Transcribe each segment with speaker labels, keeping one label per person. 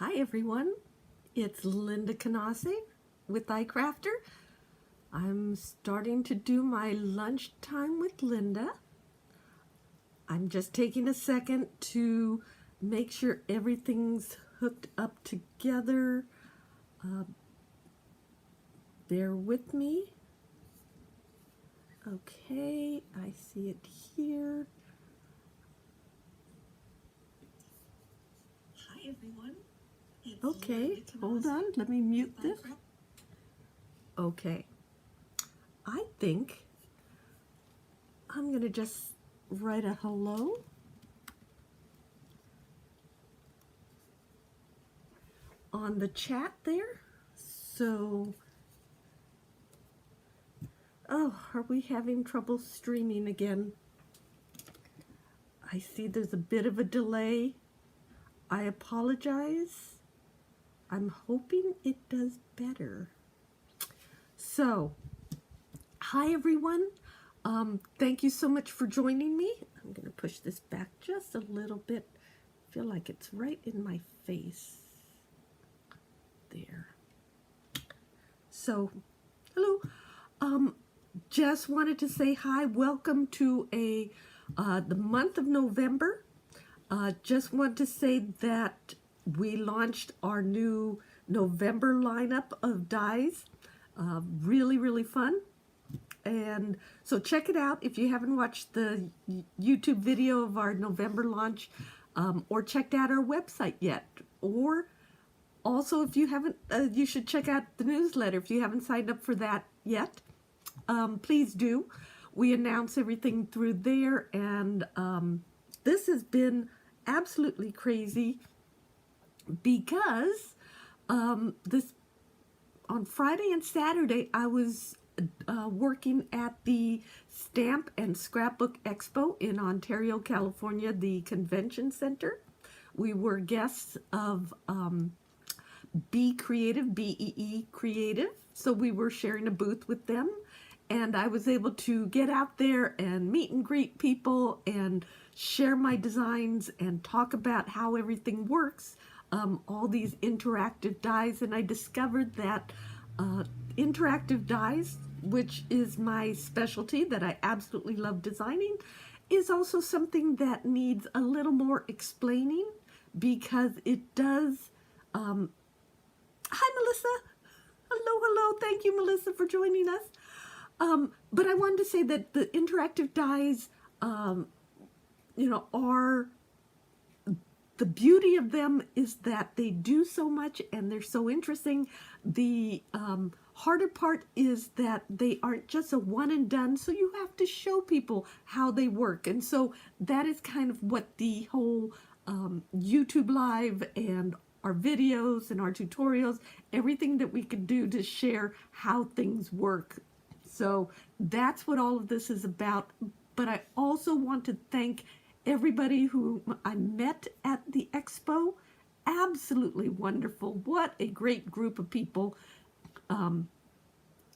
Speaker 1: Hi everyone, it's Lynda Canase with icrafter. I'm starting to do my lunchtime with Lynda. I'm just taking a second to make sure everything's hooked up together. Bear with me. Okay, I see it here.
Speaker 2: Hi everyone.
Speaker 1: Okay, hold on, let me mute this. Okay, I think I'm going to just write a hello. On the chat there. So, oh, are we having trouble streaming again? I see there's a bit of a delay. I apologize. I'm hoping it does better. So, hi everyone. Thank you so much for joining me. I'm going to push this back just a little bit. I feel like it's right in my face. There. So, hello. Just wanted to say hi. Welcome to the month of November. Just want to say that we launched our new November lineup of dies. Really, really fun. And so check it out if you haven't watched the YouTube video of our November launch, or checked out our website yet. Or also, if you haven't, you should check out the newsletter if you haven't signed up for that yet. Please do. We announce everything through there, and this has been absolutely crazy because this on Friday and Saturday I was working at the Stamp and Scrapbook Expo in Ontario, California, the convention center. We were guests of Be Creative, BEE Creative, so we were sharing a booth with them, and I was able to get out there and meet and greet people and share my designs and talk about how everything works, all these interactive dies. And I discovered that interactive dies, which is my specialty that I absolutely love designing, is also something that needs a little more explaining, because it does. Hi, Melissa. Hello, hello. Thank you, Melissa, for joining us. But I wanted to say that the interactive dies, are, the beauty of them is that they do so much and they're so interesting. The harder part is that they aren't just a one and done, so you have to show people how they work. And so that is kind of what the whole YouTube Live and our videos and our tutorials, everything that we can do to share how things work. So that's what all of this is about. But I also want to thank everybody who I met at the expo. Absolutely wonderful. What a great group of people.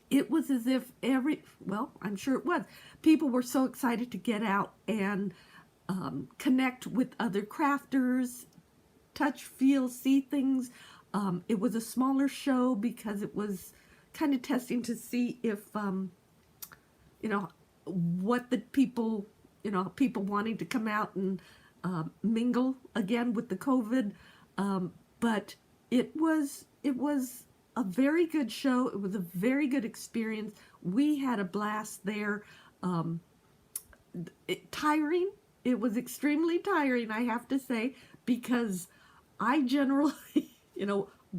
Speaker 1: It was as if I'm sure it was. People were so excited to get out and connect with other crafters, touch, feel, see things. It was a smaller show because it was kind of testing to see if, what the people, people wanting to come out and mingle again with the COVID. But it was a very good show. It was a very good experience. We had a blast there. Tiring. It was extremely tiring, I have to say, because I generally,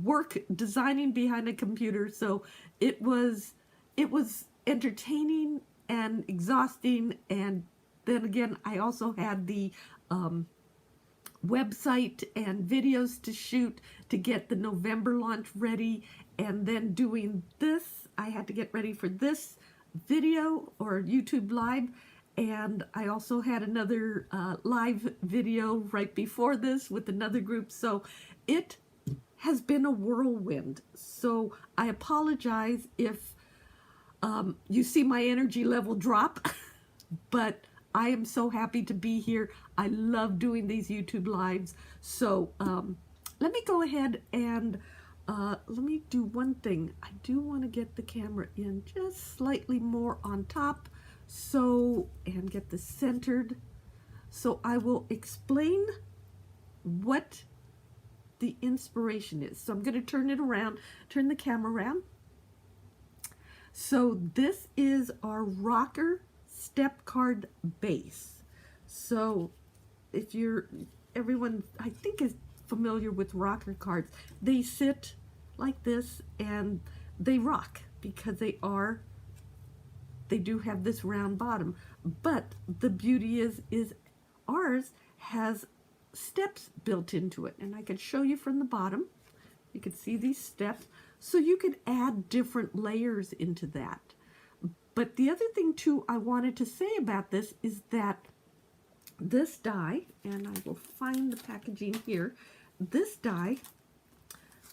Speaker 1: work designing behind a computer, so it was entertaining and exhausting. And then again, I also had the website and videos to shoot to get the November launch ready, and then doing this, I had to get ready for this video or YouTube Live. And I also had another live video right before this with another group. So it has been a whirlwind. So I apologize if you see my energy level drop, but I am so happy to be here. I love doing these YouTube Lives. So let me go ahead and let me do one thing. I do want to get the camera in just slightly more on top, so, and get this centered. So I will explain what the inspiration is. So I'm going to turn it around, turn the camera around. So this is our rocker step card base. So if everyone I think is familiar with rocker cards, they sit like this and they rock because they do have this round bottom. But the beauty is ours has steps built into it, and I can show you from the bottom. You can see these steps, so you could add different layers into that. But the other thing too I wanted to say about this is that this die, and I will find the packaging here, this die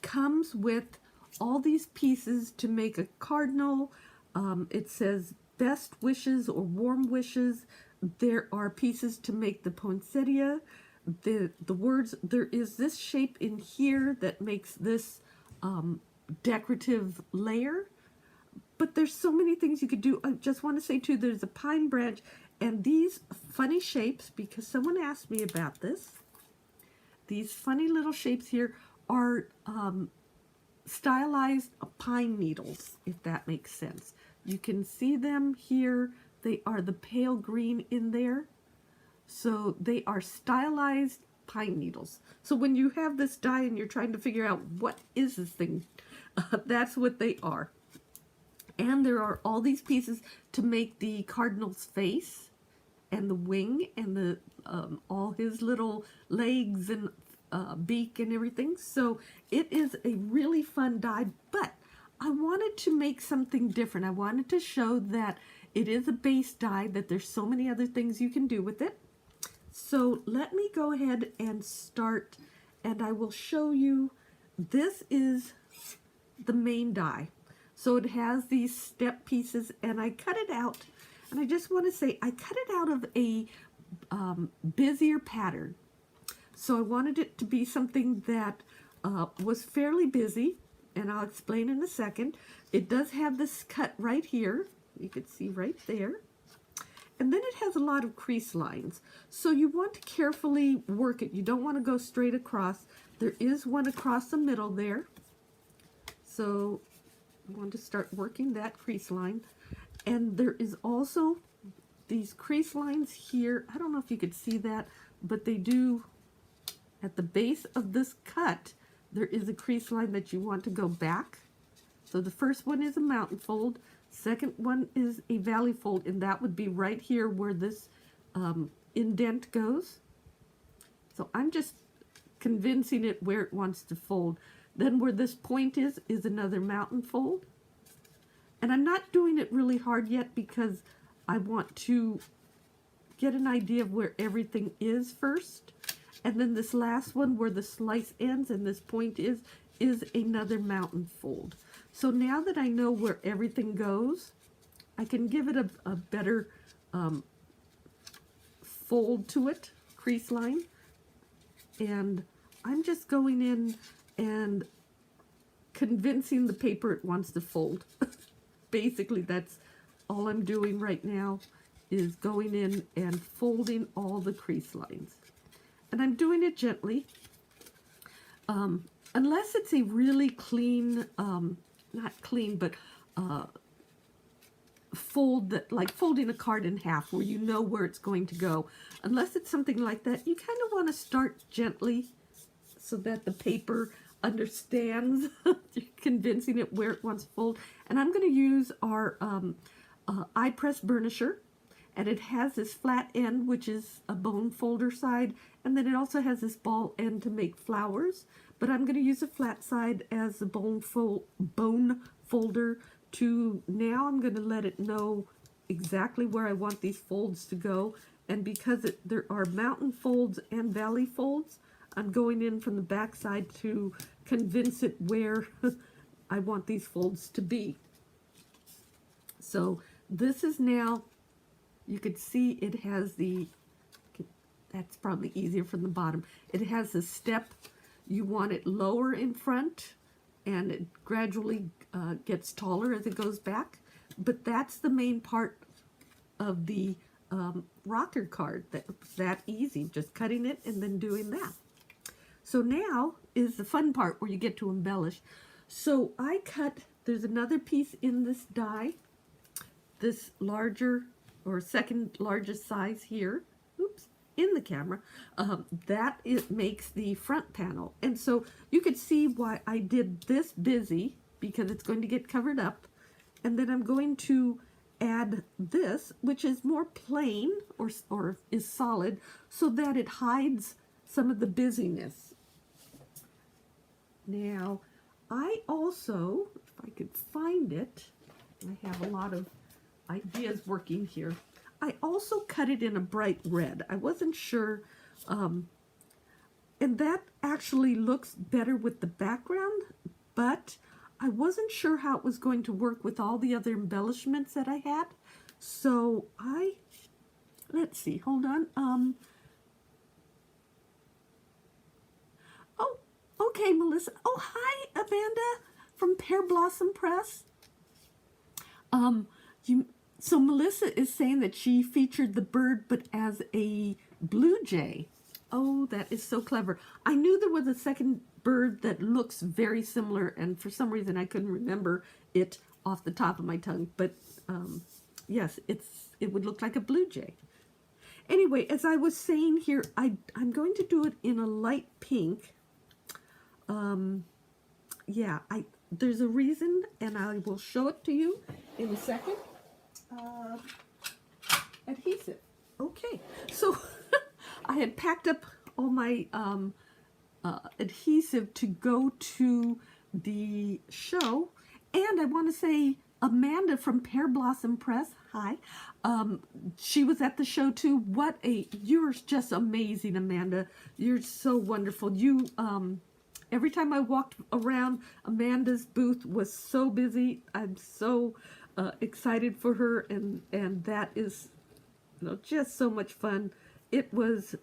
Speaker 1: comes with all these pieces to make a cardinal. It says best wishes or warm wishes. There are pieces to make the poinsettia. The words, there is this shape in here that makes this decorative layer. But there's so many things you could do. I just want to say too, there's a pine branch and these funny shapes, because someone asked me about this. These funny little shapes here are stylized pine needles, if that makes sense. You can see them here. They are the pale green in there. So they are stylized pine needles. So when you have this die and you're trying to figure out what is this thing, that's what they are. And there are all these pieces to make the cardinal's face and the wing and the all his little legs and beak and everything. So it is a really fun die, but I wanted to make something different. I wanted to show that it is a base die, that there's so many other things you can do with it. So let me go ahead and start, and I will show you. This is the main die. So it has these step pieces, and I cut it out, and I just want to say I cut it out of a busier pattern. So I wanted it to be something that was fairly busy, and I'll explain in a second. It does have this cut right here. You can see right there. And then it has a lot of crease lines. So you want to carefully work it. You don't want to go straight across. There is one across the middle there. So I want to start working that crease line. And there is also these crease lines here. I don't know if you could see that, but they do, at the base of this cut, there is a crease line that you want to go back. So the first one is a mountain fold. Second one is a valley fold, and that would be right here where this indent goes. So I'm just convincing it where it wants to fold. Then where this point is another mountain fold. And I'm not doing it really hard yet because I want to get an idea of where everything is first. And then this last one where the slice ends and this point is another mountain fold. So now that I know where everything goes, I can give it a better fold to it, crease line. And I'm just going in and convincing the paper it wants to fold. Basically, that's all I'm doing right now, is going in and folding all the crease lines. And I'm doing it gently. Unless it's a really clean, not clean, but fold, that, like folding a card in half where you know where it's going to go. Unless it's something like that, you kind of want to start gently so that the paper understands. You're convincing it where it wants to fold. And I'm going to use our iPress burnisher. And it has this flat end, which is a bone folder side. And then it also has this ball end to make flowers. But I'm going to use a flat side as a bone folder to, now I'm going to let it know exactly where I want these folds to go. And because there are mountain folds and valley folds, I'm going in from the back side to convince it where I want these folds to be. So this is now, you could see it has the, that's probably easier from the bottom. It has the step You want it lower in front, and it gradually gets taller as it goes back. But that's the main part of the rocker card. That's that easy, just cutting it and then doing that. So now is the fun part where you get to embellish. So I cut, there's another piece in this die, this larger or second largest size here, oops, in the camera, that it makes the front panel. And so you could see why I did this busy, because it's going to get covered up. And then I'm going to add this, which is more plain or is solid, so that it hides some of the busyness. Now, I also, if I could find it, I have a lot of ideas working here. I also cut it in a bright red. I wasn't sure, and that actually looks better with the background, but I wasn't sure how it was going to work with all the other embellishments that I had. So let's see, hold on. Oh, okay, Melissa. Oh, hi, Amanda from Pear Blossom Press. So Melissa is saying that she featured the bird, but as a blue jay. Oh, that is so clever. I knew there was a second bird that looks very similar, and for some reason I couldn't remember it off the top of my tongue. But yes, it would look like a blue jay. Anyway, as I was saying here, I'm going to do it in a light pink. Yeah, there's a reason, and I will show it to you in a second. Adhesive. Okay, so I had packed up all my adhesive to go to the show, and I want to say Amanda from Pear Blossom Press, hi, she was at the show too. You're just amazing, Amanda. You're so wonderful. You every time I walked around, Amanda's booth was so busy. I'm so excited for her, and that is, just so much fun. It was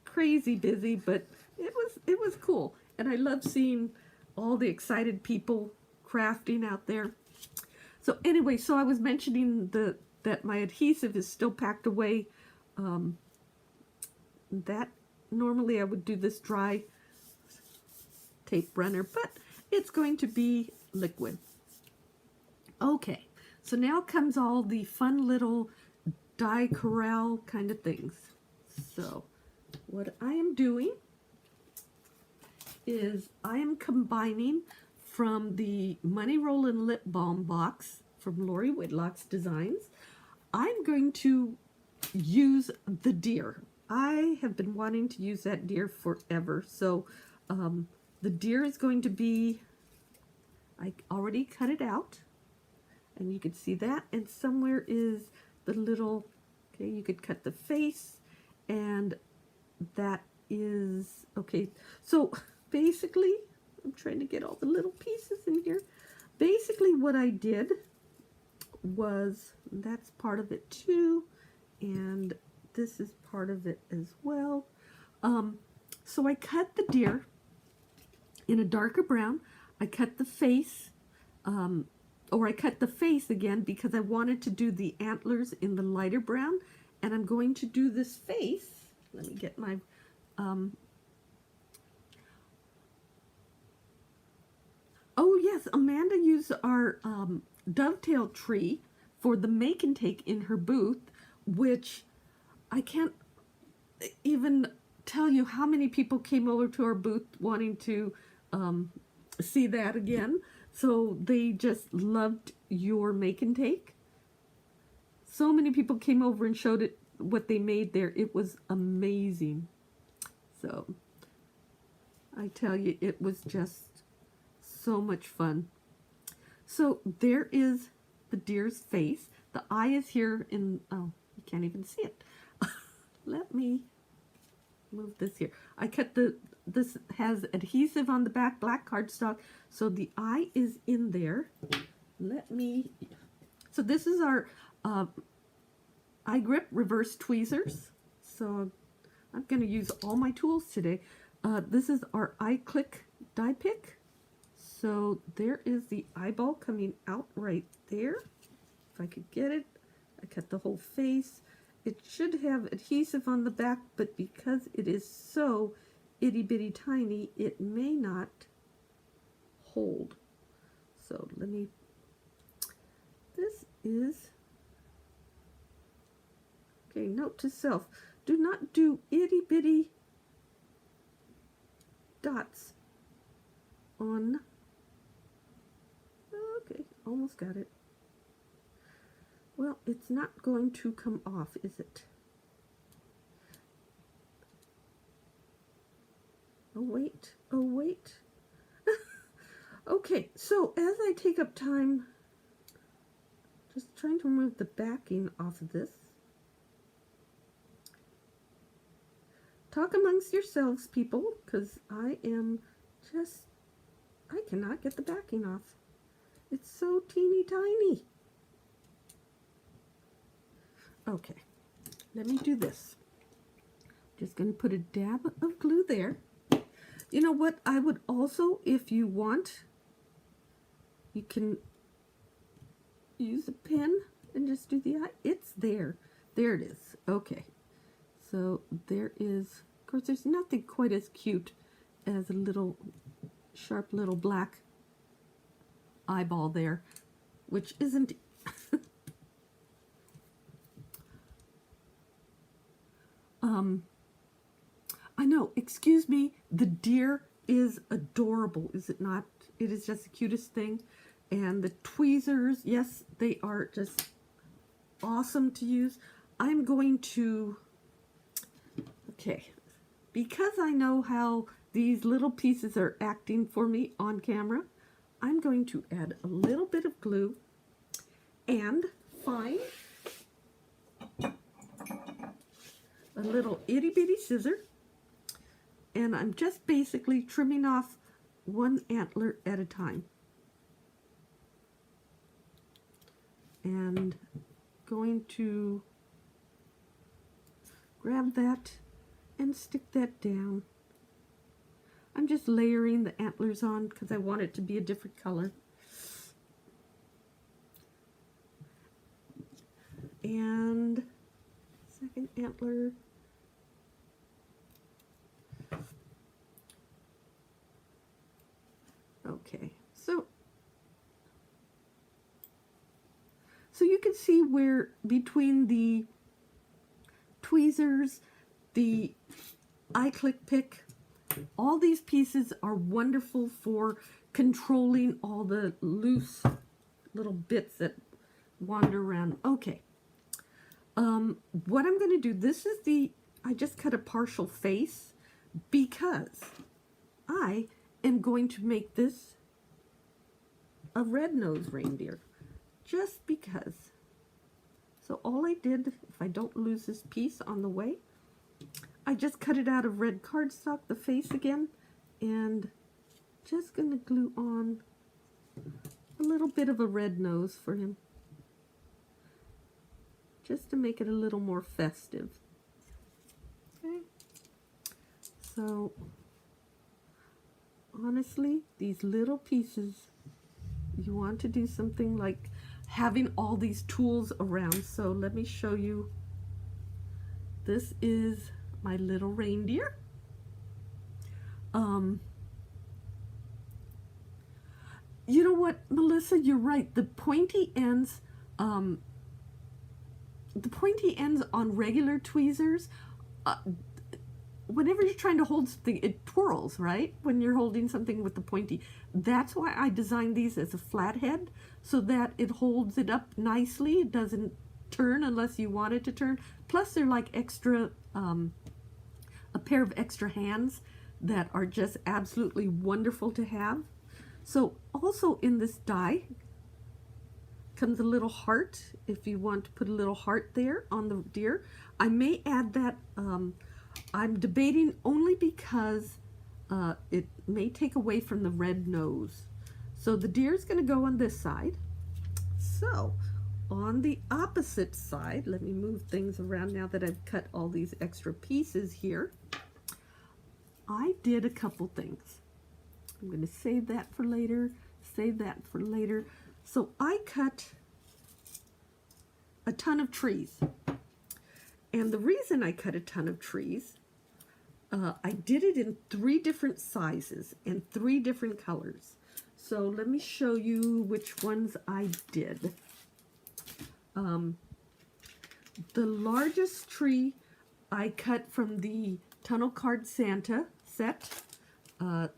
Speaker 1: crazy busy, but it was cool, and I love seeing all the excited people crafting out there. So anyway, so I was mentioning that my adhesive is still packed away. That normally I would do this dry tape runner, but it's going to be liquid. Okay, so now comes all the fun little die corral kind of things. So what I am doing is I am combining from the Money Rollin' Lip Balm box from Lori Whitlock's Designs. I'm going to use the deer. I have been wanting to use that deer forever. So the deer is going to be, I already cut it out, and you can see that, and somewhere is the little, okay, you could cut the face, and that is, okay, so basically, I'm trying to get all the little pieces in here. Basically what I did was, that's part of it too, and this is part of it as well. So I cut the deer in a darker brown. I cut the face, or I cut the face again because I wanted to do the antlers in the lighter brown, and I'm going to do this face. Let me get my oh yes, Amanda used our dovetail tree for the make and take in her booth, which I can't even tell you how many people came over to our booth wanting to see that again. So they just loved your make and take. So many people came over and showed it what they made there. It was amazing. So I tell you, it was just so much fun. So there is the deer's face. The eye is here in, oh, you can't even see it. Let me move this here. I cut this has adhesive on the back, black cardstock, so the eye is in there. So this is our eye grip reverse tweezers. So I'm going to use all my tools today. This is our iClick die pick. So there is the eyeball coming out right there. If I could get it, I cut the whole face. It should have adhesive on the back, but because it is so itty bitty tiny, it may not hold. So let me, this is, okay, note to self, do not do itty bitty dots on, okay, almost got it. Well, it's not going to come off, is it? Oh, wait. Oh, wait. Okay, so as I take up time, just trying to remove the backing off of this. Talk amongst yourselves, people, because I cannot get the backing off. It's so teeny tiny. Okay, let me do this. Just going to put a dab of glue there. You know what? I would also, if you want, you can use a pen and just do the eye. It's there. There it is. Okay. So there is, of course, there's nothing quite as cute as a little sharp little black eyeball there, which isn't I know, excuse me, the deer is adorable, is it not? It is just the cutest thing. And the tweezers, yes, they are just awesome to use. I'm going to, okay, because I know how these little pieces are acting for me on camera, I'm going to add a little bit of glue and find a little itty bitty scissor, and I'm just basically trimming off one antler at a time and going to grab that and stick that down. I'm just layering the antlers on because I want it to be a different color. And second antler. Okay, so you can see where between the tweezers, the iClick pick, all these pieces are wonderful for controlling all the loose little bits that wander around. Okay, what I'm going to do, this is I just cut a partial face because I am going to make this a red-nosed reindeer, just because. So all I did, if I don't lose this piece on the way, I just cut it out of red cardstock, the face again, and just going to glue on a little bit of a red nose for him, just to make it a little more festive. Okay, so honestly, these little pieces, you want to do something like having all these tools around. So let me show you. This is my little reindeer. You know what, Melissa, you're right. The pointy ends on regular tweezers, whenever you're trying to hold something, it twirls, right? When you're holding something with the pointy. That's why I designed these as a flat head, so that it holds it up nicely. It doesn't turn unless you want it to turn. Plus they're like extra, a pair of extra hands that are just absolutely wonderful to have. So also in this die comes a little heart, if you want to put a little heart there on the deer. I may add that, I'm debating only because it may take away from the red nose. So the deer is going to go on this side. So on the opposite side, let me move things around now that I've cut all these extra pieces here. I did a couple things. I'm going to save that for later, save that for later. So I cut a ton of trees. And the reason I cut a ton of trees, I did it in 3 different sizes and 3 different colors. So let me show you which ones I did. The largest tree I cut from the Tunnel Card Santa set. I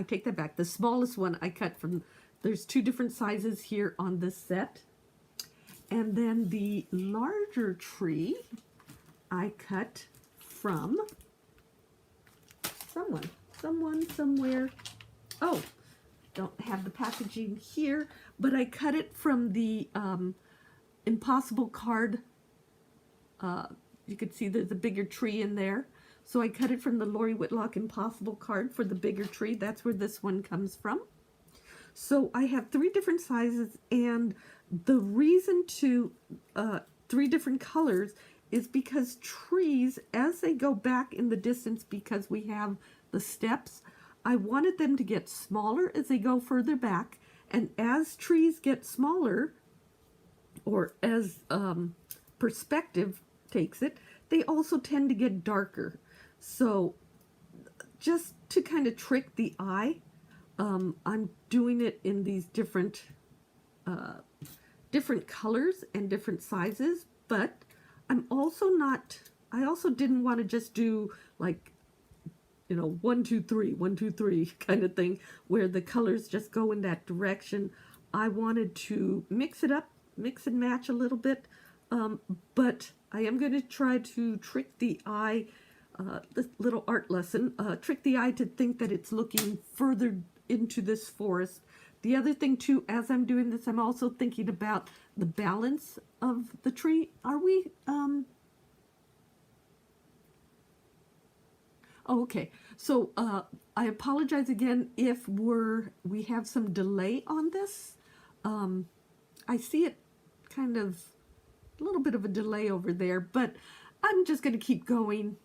Speaker 1: take that back. The smallest one I cut from, there's 2 different sizes here on this set. And then the larger tree I cut from someone, somewhere. Oh, don't have the packaging here, but I cut it from the Impossible card. You can see there's a bigger tree in there. So I cut it from the Lori Whitlock Impossible card for the bigger tree. That's where this one comes from. So I have 3 different sizes, and the reason to 3 different colors is because trees, as they go back in the distance, because we have the steps, I wanted them to get smaller as they go further back. And as trees get smaller, or as perspective takes it, they also tend to get darker. So just to kind of trick the eye, I'm doing it in these different colors and different sizes, but I also didn't want to just do like, 1, 2, 3, 1, 2, 3 kind of thing where the colors just go in that direction. I wanted to mix it up, mix and match a little bit, but I am going to try to trick the eye, this little art lesson, trick the eye to think that it's looking further into this forest. The other thing too, as I'm doing this, I'm also thinking about the balance of the tree. Are we, oh, okay. So, I apologize again if we have some delay on this. I see it kind of a little bit of a delay over there, but I'm just going to keep going.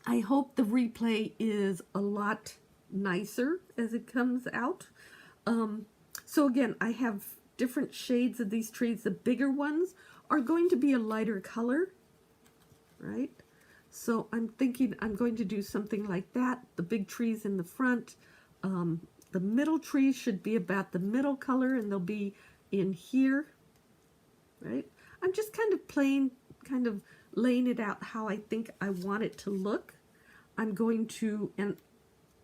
Speaker 1: I hope the replay is a lot nicer as it comes out. So again, I have different shades of these trees. The bigger ones are going to be a lighter color, right? So I'm thinking I'm going to do something like that. The big trees in the front. The middle trees should be about the middle color, and they'll be in here, right? I'm just kind of laying it out how I think I want it to look. I'm going to, and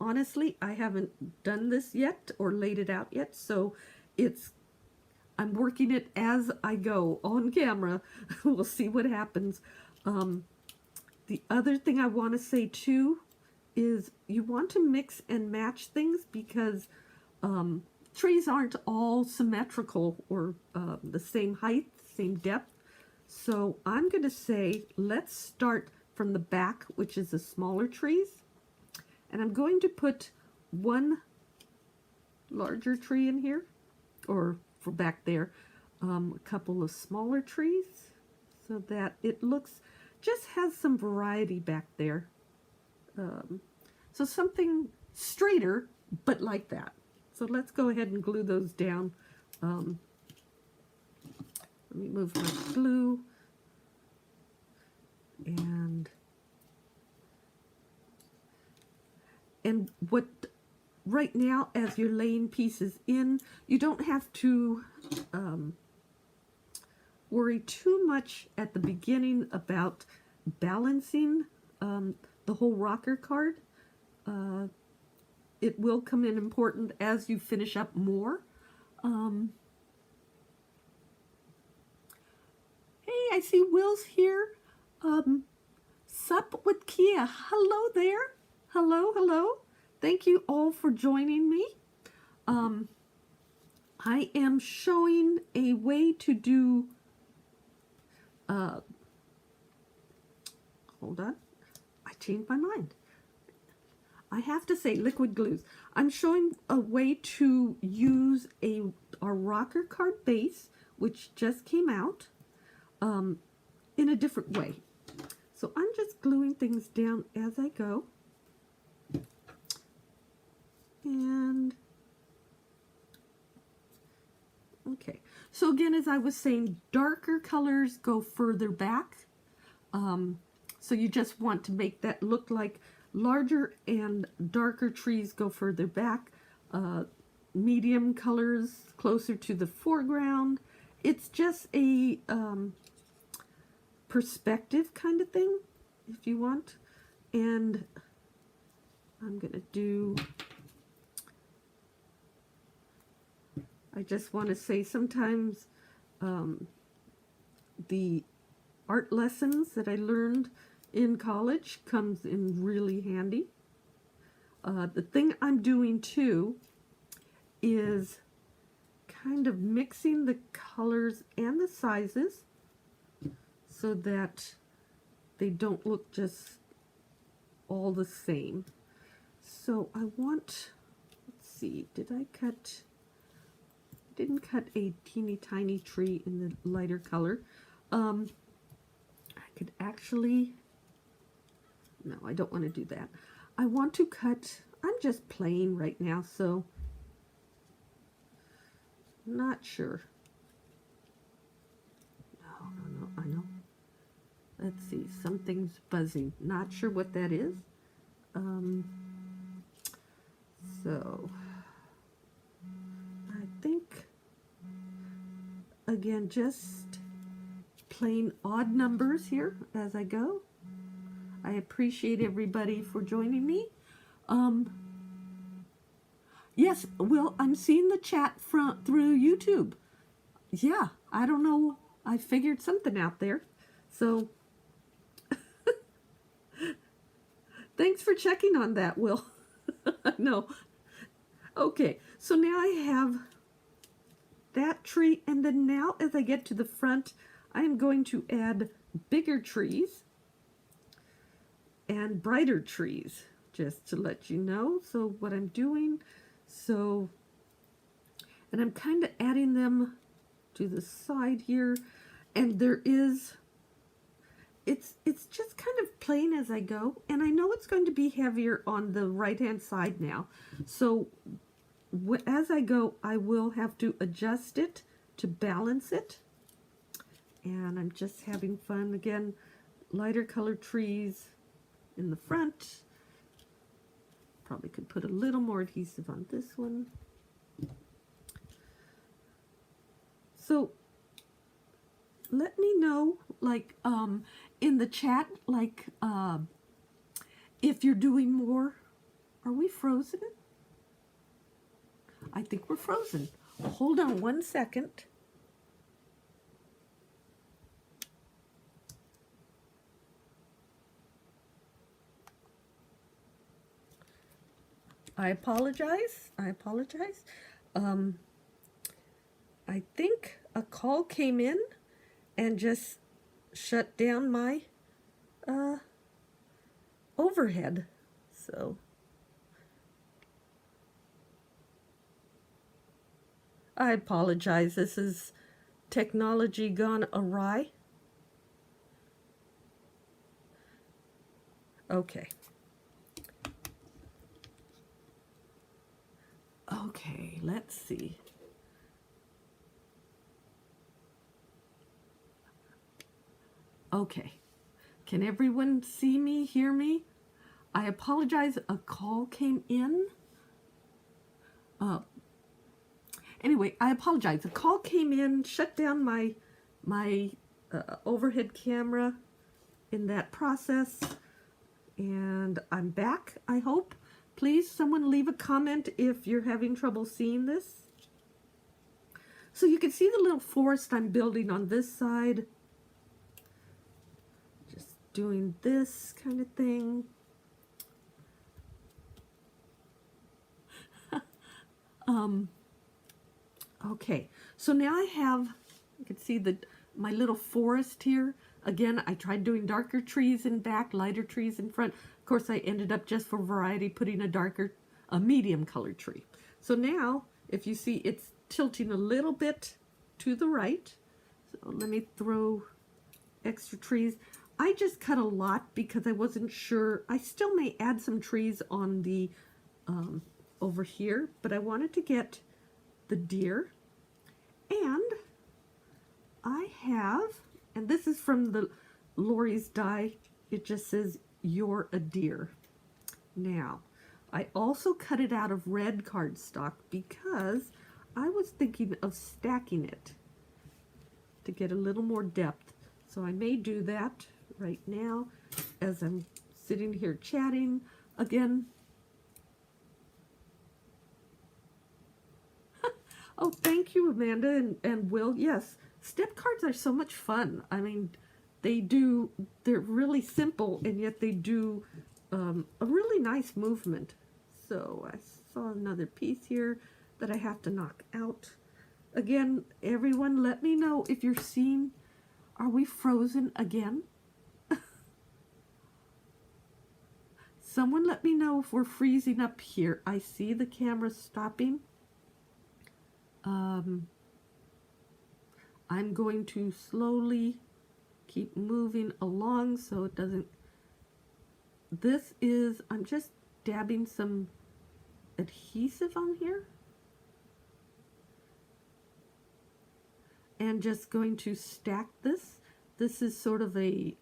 Speaker 1: honestly, I haven't done this yet or laid it out yet, so I'm working it as I go on camera. We'll see what happens. The other thing I want to say too is you want to mix and match things, because trees aren't all symmetrical or the same height, same depth. So I'm going to say, let's start from the back, which is the smaller trees. And I'm going to put one larger tree in here, or for back there, a couple of smaller trees, so that it looks, just has some variety back there. So something straighter, but like that. So let's go ahead and glue those down. Let me move my glue. And what, right now, as you're laying pieces in, you don't have to worry too much at the beginning about balancing the whole rocker card. It will come in important as you finish up more. Hey, I see Will's here. Sup with Kia. Hello there. Hello, hello. Thank you all for joining me. I am showing a way to do, hold on, I changed my mind. I have to say liquid glues. I'm showing a way to use our rocker card base, which just came out, in a different way. So I'm just gluing things down as I go. And okay, so again, as I was saying, darker colors go further back. So you just want to make that look like larger and darker trees go further back. Medium colors closer to the foreground. It's just a perspective kind of thing, if you want. And I'm going to do, I just want to say sometimes the art lessons that I learned in college comes in really handy. The thing I'm doing too is kind of mixing the colors and the sizes so that they don't look just all the same. So I want, let's see, did I cut, didn't cut a teeny tiny tree in the lighter color. I could actually, no, I don't want to do that. I want to cut, I'm just playing right now, so not sure. No, I know. Let's see, something's buzzing. Not sure what that is. So I think, again, just plain odd numbers here as I go. I appreciate everybody for joining me. Yes, well, I'm seeing the chat through YouTube. Yeah, I don't know. I figured something out there. So thanks for checking on that, Will. No. Okay, so now I have that tree, and then now as I get to the front, I am going to add bigger trees and brighter trees, just to let you know. So what I'm doing, so, and I'm kind of adding them to the side here, and there is, it's just kind of plain as I go, and I know it's going to be heavier on the right hand side now, so as I go I will have to adjust it to balance it. And I'm just having fun again, lighter colored trees in the front. Probably could put a little more adhesive on this one. So let me know, like, in the chat, like, if you're doing more. Are we frozen? I think we're frozen. Hold on one second. I apologize. I think a call came in and just shut down my overhead. So I apologize. This is technology gone awry. Okay. Okay, let's see. Okay. Can everyone see me, hear me? I apologize. A call came in. Anyway, I apologize. A call came in, shut down my overhead camera in that process, and I'm back, I hope. Please, someone leave a comment if you're having trouble seeing this. So you can see the little forest I'm building on this side. Just doing this kind of thing. Okay, so now I have, you can see my little forest here. Again, I tried doing darker trees in back, lighter trees in front. Of course, I ended up just for variety putting a medium colored tree. So now, if you see, it's tilting a little bit to the right. So let me throw extra trees. I just cut a lot because I wasn't sure. I still may add some trees on the over here, but I wanted to get the deer. And I have, and this is from the Lori's die, it just says, "You're a deer." Now, I also cut it out of red cardstock because I was thinking of stacking it to get a little more depth. So I may do that right now as I'm sitting here chatting. Again, oh, thank you, Amanda and Will. Yes, step cards are so much fun. I mean, they're really simple, and yet they do a really nice movement. So I saw another piece here that I have to knock out. Again, everyone, let me know if you're seeing, are we frozen again? Someone let me know if we're freezing up here. I see the camera stopping. I'm going to slowly keep moving along so it doesn't. I'm just dabbing some adhesive on here. And just going to stack this. This is sort of a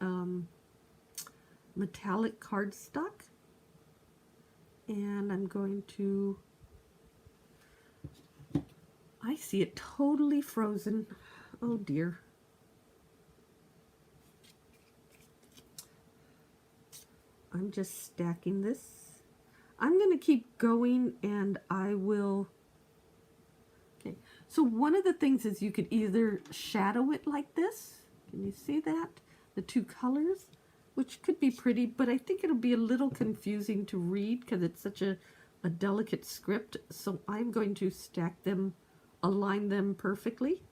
Speaker 1: metallic cardstock. And I'm going to, I see it totally frozen. Oh dear. I'm just stacking this. I'm going to keep going and I will, okay. So one of the things is you could either shadow it like this. Can you see that? The two colors, which could be pretty, but I think it'll be a little confusing to read because it's such a delicate script. So I'm going to stack them, align them perfectly.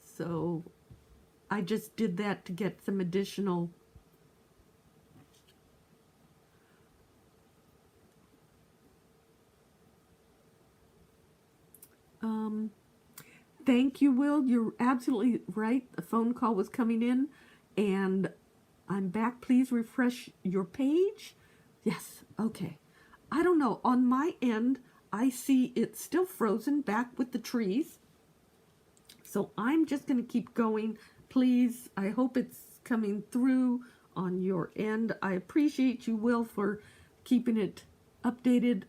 Speaker 1: So I just did that to get some additional thank you, Will. You're absolutely right. The phone call was coming in and I'm back. Please refresh your page. Yes, okay. I don't know. On my end, I see it's still frozen back with the trees. So I'm just going to keep going. Please, I hope it's coming through on your end. I appreciate you, Will, for keeping it updated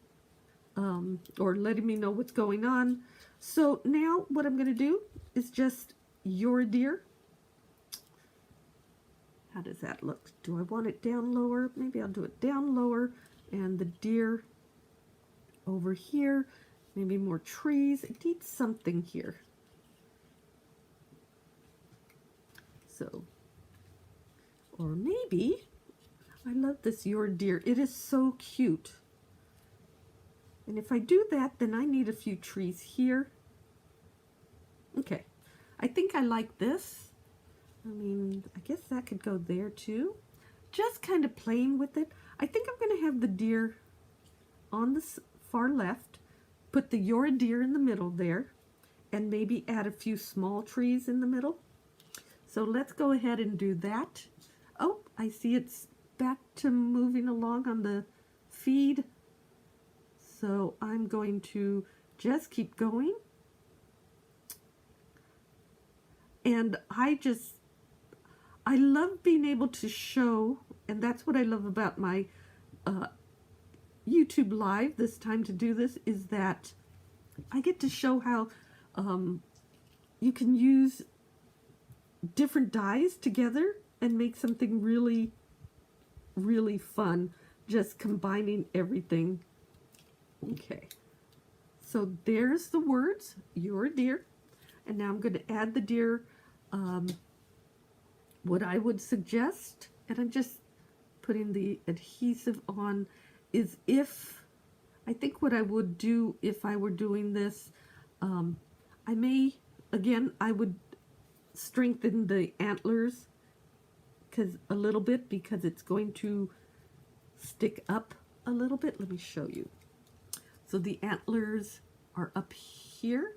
Speaker 1: or letting me know what's going on. So now what I'm going to do is just your deer. How does that look? Do I want it down lower? Maybe I'll do it down lower. And the deer over here. Maybe more trees. It needs something here. So, or maybe, I love this your deer. It is so cute. And if I do that, then I need a few trees here. Okay, I think I like this. I mean, I guess that could go there too. Just kind of playing with it. I think I'm going to have the deer on the far left, put the your deer in the middle there, and maybe add a few small trees in the middle. So let's go ahead and do that. Oh, I see it's back to moving along on the feed. So I'm going to just keep going. And I love being able to show, and that's what I love about my YouTube Live this time to do this, is that I get to show how you can use different dyes together and make something really, really fun, just combining everything. Okay, so there's the words, you're a deer. And now I'm going to add the deer. What I would suggest, and I'm just putting the adhesive on, is I think what I would do if I were doing this, I would strengthen the antlers a little bit because it's going to stick up a little bit. Let me show you. So the antlers are up here.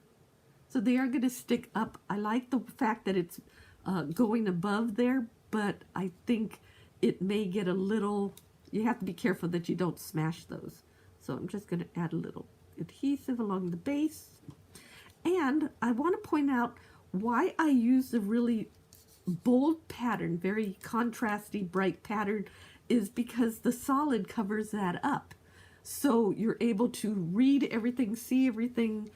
Speaker 1: So they are going to stick up. I like the fact that it's going above there, but I think it may get a little, you have to be careful that you don't smash those. So I'm just going to add a little adhesive along the base. And I want to point out why I use the really bold pattern, very contrasty, bright pattern, is because the solid covers that up. So you're able to read everything, see everything.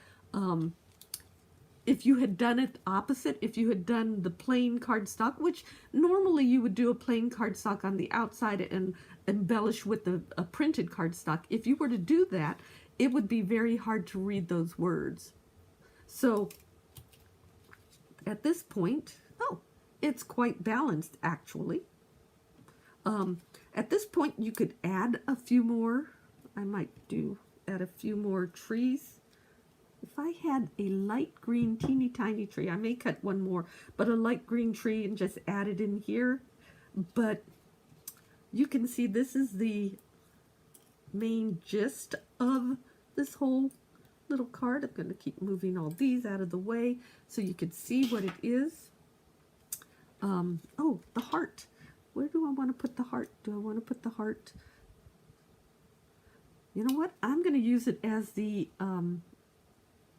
Speaker 1: If you had done it opposite, if you had done the plain cardstock, which normally you would do a plain cardstock on the outside and embellish with a printed cardstock, if you were to do that, it would be very hard to read those words. So at this point, oh, it's quite balanced actually. At this point you could add a few more. I might add a few more trees. If I had a light green teeny tiny tree, I may cut one more, but a light green tree and just add it in here. But you can see this is the main gist of this whole little card. I'm going to keep moving all these out of the way so you can see what it is. Oh, the heart. Where do I want to put the heart? Do I want to put the heart? You know what? I'm going to use it as the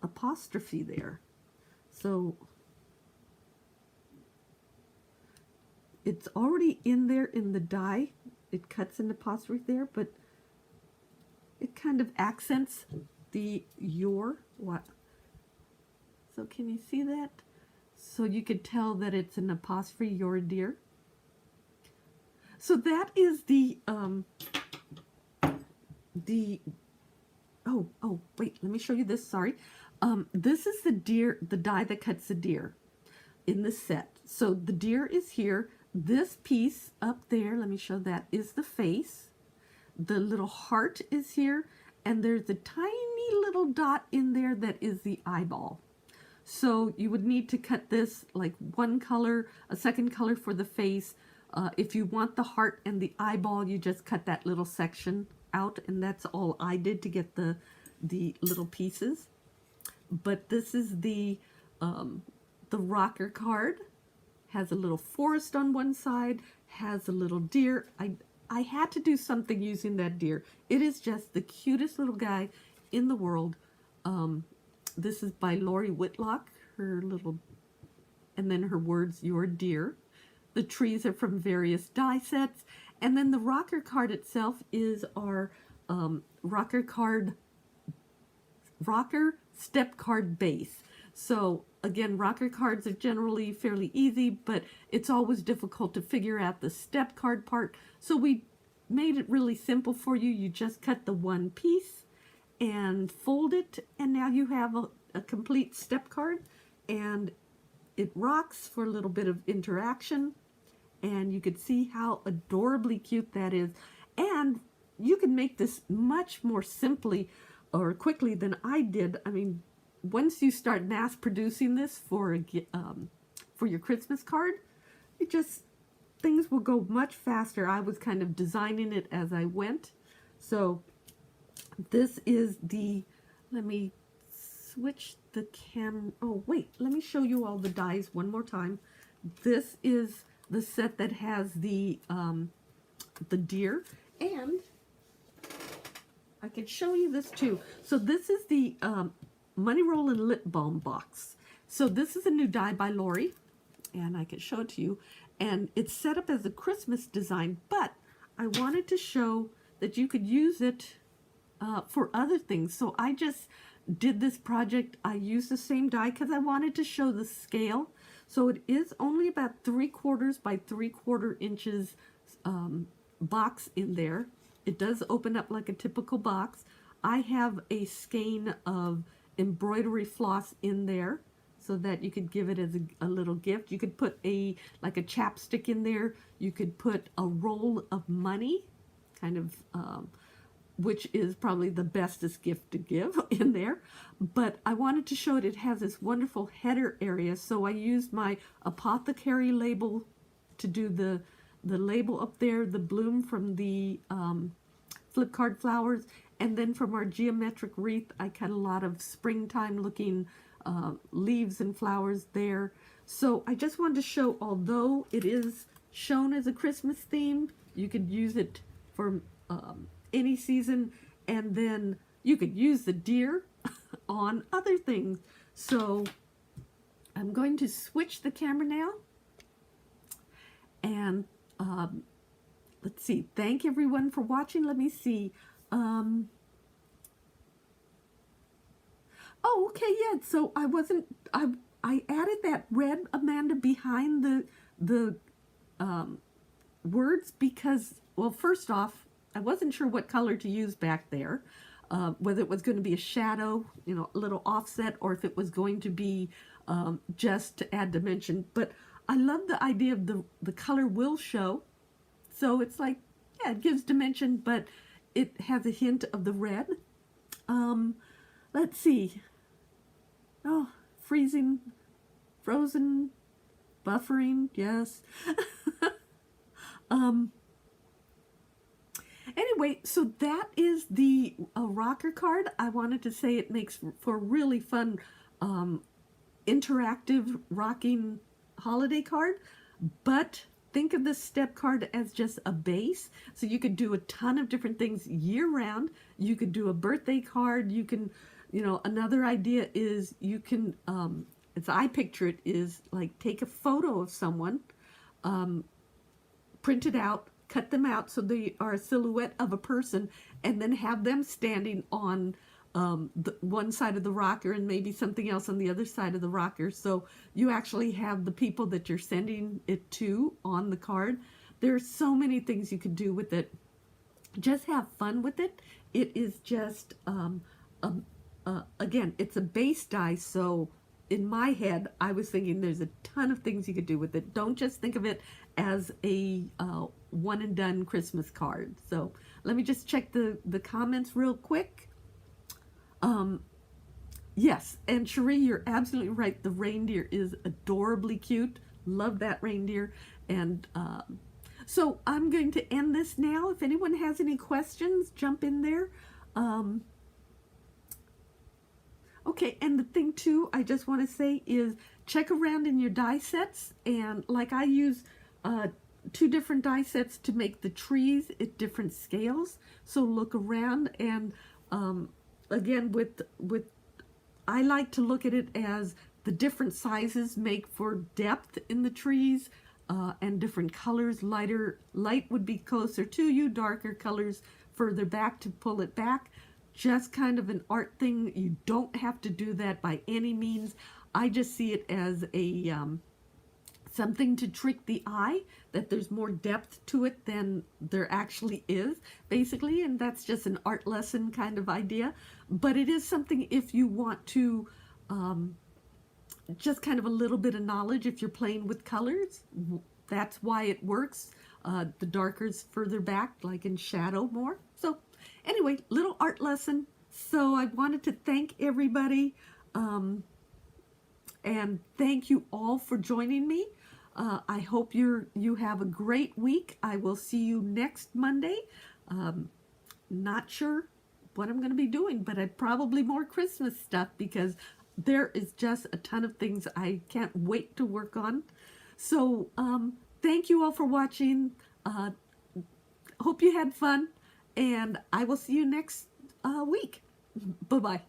Speaker 1: apostrophe there. So it's already in there in the die. It cuts an apostrophe there, but it kind of accents the your. What? So can you see that? So you could tell that it's an apostrophe, your dear. So that is oh wait, let me show you this. Sorry. This is the deer, the die that cuts the deer in the set. So the deer is here. This piece up there, let me show that, is the face. The little heart is here, and there's a tiny little dot in there that is the eyeball. So you would need to cut this like one color, a second color for the face. If you want the heart and the eyeball, you just cut that little section out, and that's all I did to get the little pieces. But this is the rocker card. Has a little forest on one side, has a little deer. I had to do something using that deer. It is just the cutest little guy in the world. This is by Lori Whitlock, her little, and then her words, your deer. The trees are from various die sets. And then the rocker card itself is our rocker step card base. So again, rocker cards are generally fairly easy, but it's always difficult to figure out the step card part. So we made it really simple for you. You just cut the one piece and fold it, and now you have a complete step card, and it rocks for a little bit of interaction, and you could see how adorably cute that is. And you can make this much more simply or quickly than I did. I mean, once you start mass producing this for your Christmas card, things will go much faster. I was kind of designing it as I went. So this is let me switch the camera. Oh wait, let me show you all the dies one more time. This is the set that has the deer, and I can show you this too. So this is the Money Roll and Lip Balm box. So this is a new die by Lori, and I can show it to you. And it's set up as a Christmas design, but I wanted to show that you could use it for other things. So I just did this project. I used the same die because I wanted to show the scale. So it is only about 3/4 by 3/4 inches box in there. It does open up like a typical box. I have a skein of embroidery floss in there so that you could give it as a little gift. You could put like a chapstick in there. You could put a roll of money, kind of, which is probably the bestest gift to give in there. But I wanted to show it has this wonderful header area, so I used my apothecary label to do the label up there, the bloom from the flip card flowers, and then from our geometric wreath, I cut a lot of springtime looking leaves and flowers there. So I just wanted to show, although it is shown as a Christmas theme, you could use it for any season, and then you could use the deer on other things. So I'm going to switch the camera now, and let's see. Thank everyone for watching. Let me see. Oh, okay, yeah. So I added that red, Amanda, behind the words because, well, first off, I wasn't sure what color to use back there, whether it was going to be a shadow, you know, a little offset, or if it was going to be just to add dimension. But I love the idea of the color will show. So it's like, yeah, it gives dimension, but it has a hint of the red. Let's see. Oh, freezing, frozen, buffering, yes. Anyway, so that is the rocker card. I wanted to say it makes for a really fun, interactive rocking holiday card, but think of the step card as just a base. So you could do a ton of different things year round. You could do a birthday card. You can, you know, another idea is you can, as I picture it, is like take a photo of someone, print it out, cut them out so they are a silhouette of a person, and then have them standing on the one side of the rocker and maybe something else on the other side of the rocker. So you actually have the people that you're sending it to on the card. There's so many things you could do with it. Just have fun with it. It is just, again, it's a base die, so in my head, I was thinking there's a ton of things you could do with it. Don't just think of it as a one and done Christmas card. So let me just check the comments real quick. Yes, and Cherie, you're absolutely right. The reindeer is adorably cute. Love that reindeer. And so I'm going to end this now. If anyone has any questions, jump in there. Okay, and the thing too, I just want to say is check around in your die sets. And like I use 2 different die sets to make the trees at different scales. So look around, and again, with I like to look at it as the different sizes make for depth in the trees, and different colors. Light would be closer to you, darker colors further back to pull it back. Just kind of an art thing. You don't have to do that by any means. I just see it as a something to trick the eye, that there's more depth to it than there actually is, basically, and that's just an art lesson kind of idea. But it is something if you want to just kind of a little bit of knowledge if you're playing with colors. That's why it works. The darker's further back, like in shadow more. So anyway, little art lesson. So I wanted to thank everybody, and thank you all for joining me. I hope you have a great week. I will see you next Monday. Not sure what I'm going to be doing, but I probably more Christmas stuff because there is just a ton of things I can't wait to work on. So thank you all for watching. Hope you had fun, and I will see you next week. Bye-bye.